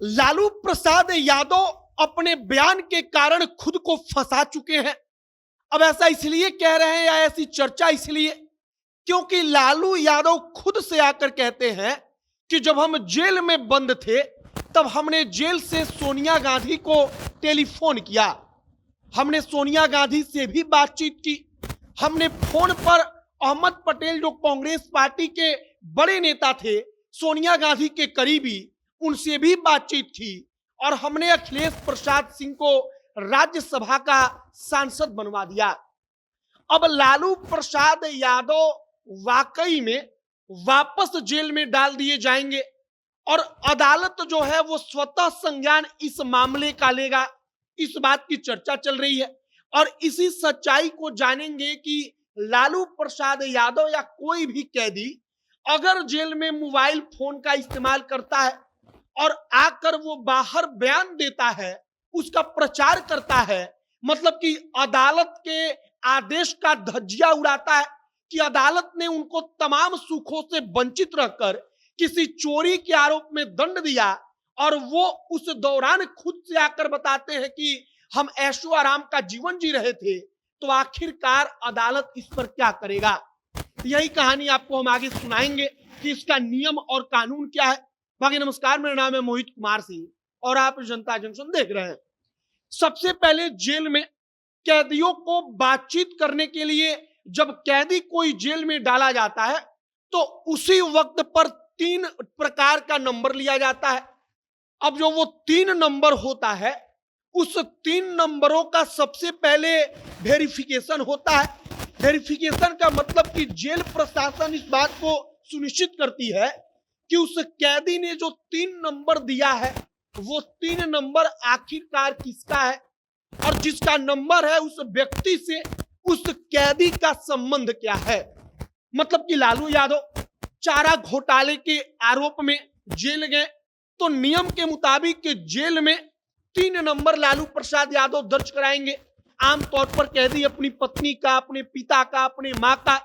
लालू प्रसाद यादव अपने बयान के कारण खुद को फंसा चुके हैं। अब ऐसा इसलिए कह रहे हैं या ऐसी चर्चा इसलिए क्योंकि लालू यादव खुद से आकर कहते हैं कि जब हम जेल में बंद थे तब हमने जेल से सोनिया गांधी को टेलीफोन किया, हमने सोनिया गांधी से भी बातचीत की, हमने फोन पर अहमद पटेल जो कांग्रेस पार्टी के बड़े नेता थे, सोनिया गांधी के करीबी, उनसे भी बातचीत की और हमने अखिलेश प्रसाद सिंह को राज्यसभा का सांसद बनवा दिया। अब लालू प्रसाद यादव वाकई में वापस जेल में डाल दिए जाएंगे और अदालत जो है वो स्वतः संज्ञान इस मामले का लेगा, इस बात की चर्चा चल रही है। और इसी सच्चाई को जानेंगे कि लालू प्रसाद यादव या कोई भी कैदी अगर जेल में मोबाइल फोन का इस्तेमाल करता है और आकर वो बाहर बयान देता है, उसका प्रचार करता है, मतलब कि अदालत के आदेश का धज्जिया उड़ाता है कि अदालत ने उनको तमाम सुखों से वंचित रहकर किसी चोरी के आरोप में दंड दिया और वो उस दौरान खुद से आकर बताते हैं कि हम ऐशो आराम का जीवन जी रहे थे, तो आखिरकार अदालत इस पर क्या करेगा? यही कहानी आपको हम आगे सुनाएंगे कि इसका नियम और कानून क्या है। बाकी नमस्कार, मेरा नाम है मोहित कुमार सिंह और आप जनता जंक्शन देख रहे हैं। सबसे पहले जेल में कैदियों को बातचीत करने के लिए जब कैदी कोई जेल में डाला जाता है तो उसी वक्त पर 3 प्रकार का नंबर लिया जाता है। अब जो वो 3 नंबर होता है, उस 3 नंबरों का सबसे पहले वेरिफिकेशन होता है। वेरिफिकेशन का मतलब कि जेल प्रशासन इस बात को सुनिश्चित करती है कि उस कैदी ने जो 3 नंबर दिया है वो 3 नंबर आखिरकार किसका है और जिसका नंबर है उस व्यक्ति से उस कैदी का संबंध क्या है। मतलब कि लालू यादव चारा घोटाले के आरोप में जेल गए तो नियम के मुताबिक जेल में 3 नंबर लालू प्रसाद यादव दर्ज कराएंगे। आमतौर पर कैदी अपनी पत्नी का, अपने पिता का, अपने मां का,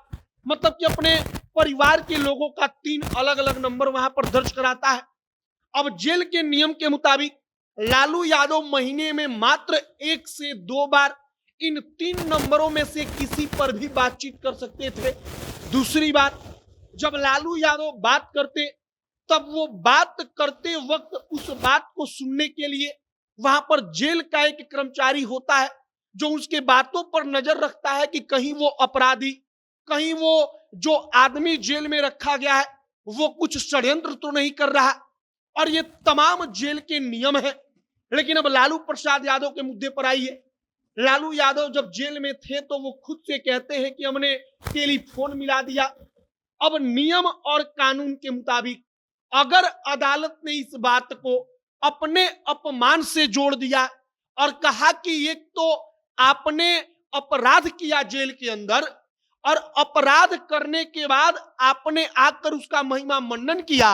मतलब कि अपने परिवार के लोगों का 3 अलग अलग नंबर वहां पर दर्ज कराता है। अब जेल के नियम के मुताबिक लालू यादव महीने में मात्र 1 से 2 बार इन 3 नंबरों में से किसी पर भी बातचीत कर सकते थे। दूसरी बात, जब लालू यादव बात करते तब वो बात करते वक्त उस बात को सुनने के लिए वहां पर जेल का एक कर्मचारी होता है जो उसके बातों पर नजर रखता है कि कहीं वो अपराधी, कहीं वो जो आदमी जेल में रखा गया है वो कुछ षड्यंत्र तो नहीं कर रहा। और ये तमाम जेल के नियम है। लेकिन अब लालू प्रसाद यादव के मुद्दे पर आइए। लालू यादव जब जेल में थे तो वो खुद से कहते हैं कि हमने टेलीफोन मिला दिया। अब नियम और कानून के मुताबिक अगर अदालत ने इस बात को अपने अपमान से जोड़ दिया और कहा कि एक तो आपने अपराध किया जेल के अंदर और अपराध करने के बाद आपने आकर उसका महिमा मंडन किया,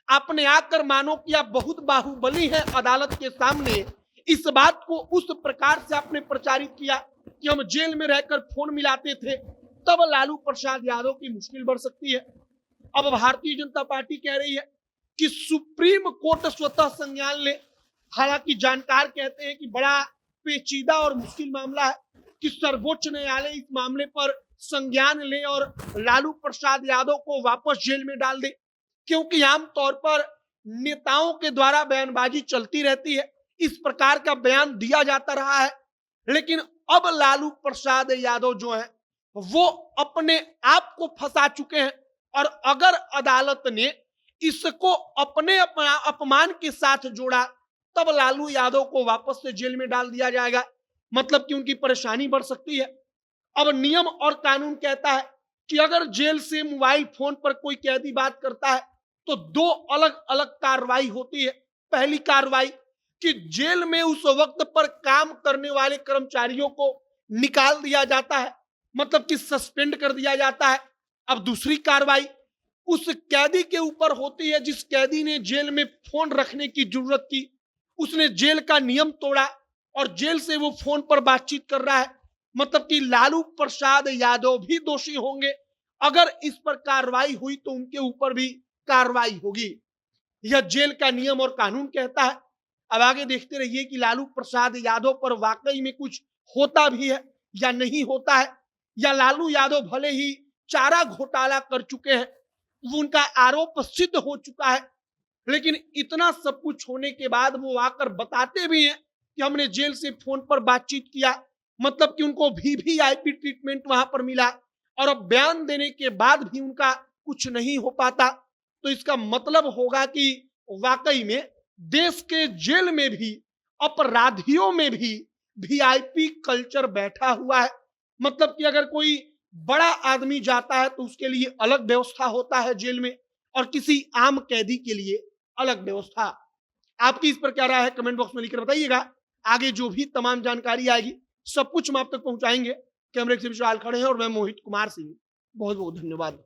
आपने आकर मानो कि आप बहुत बाहुबली हैं अदालत के सामने, इस बात को उस प्रकार से आपने प्रचारित किया कि हम जेल में रहकर फोन मिलाते थे, तब लालू प्रसाद यादव की मुश्किल बढ़ सकती है। अब भारतीय जनता पार्टी कह रही है कि सुप्रीम कोर्ट स्वतः संज्ञान ले। हालांकि जानकार कहते हैं कि बड़ा पेचीदा और मुश्किल मामला है कि सर्वोच्च न्यायालय इस मामले पर संज्ञान ले और लालू प्रसाद यादव को वापस जेल में डाल दे, क्योंकि आमतौर पर नेताओं के द्वारा बयानबाजी चलती रहती है, इस प्रकार का बयान दिया जाता रहा है। लेकिन अब लालू प्रसाद यादव जो है वो अपने आप को फंसा चुके हैं और अगर अदालत ने इसको अपने अपमान के साथ जोड़ा तब लालू यादव को वापस से जेल में डाल दिया जाएगा, मतलब कि उनकी परेशानी बढ़ सकती है। अब नियम और कानून कहता है कि अगर जेल से मोबाइल फोन पर कोई कैदी बात करता है तो 2 अलग अलग कार्रवाई होती है। पहली कार्रवाई कि जेल में उस वक्त पर काम करने वाले कर्मचारियों को निकाल दिया जाता है, मतलब कि सस्पेंड कर दिया जाता है। अब दूसरी कार्रवाई उस कैदी के ऊपर होती है जिस कैदी ने जेल में फोन रखने की जरूरत की, उसने जेल का नियम तोड़ा और जेल से वो फोन पर बातचीत कर रहा है, मतलब कि लालू प्रसाद यादव भी दोषी होंगे। अगर इस पर कार्रवाई हुई तो उनके ऊपर भी कार्रवाई होगी। यह जेल का नियम और कानून कहता है। अब आगे देखते रहिए कि लालू प्रसाद यादव पर वाकई में कुछ होता भी है या नहीं होता है, या लालू यादव भले ही चारा घोटाला कर चुके हैं, वो उनका आरोप सिद्ध हो चुका है, लेकिन इतना सब कुछ होने के बाद वो आकर बताते भी हैं कि हमने जेल से फोन पर बातचीत किया, मतलब कि उनको वीवीआईपी ट्रीटमेंट वहां पर मिला, और अब बयान देने के बाद भी उनका कुछ नहीं हो पाता। तो इसका मतलब होगा कि वाकई में देश के जेल में भी अपराधियों में भी वीआईपी कल्चर बैठा हुआ है। मतलब कि अगर कोई बड़ा आदमी जाता है तो उसके लिए अलग व्यवस्था होता है जेल में, और किसी आम कैदी के लिए अलग व्यवस्था। आपकी इस पर क्या राय है, कमेंट बॉक्स में लिखकर बताइएगा। आगे जो भी तमाम जानकारी आएगी सब कुछ हम आप तक पहुंचाएंगे। कैमरे से विशाल खड़े हैं और मैं मोहित कुमार सिंह। बहुत बहुत धन्यवाद।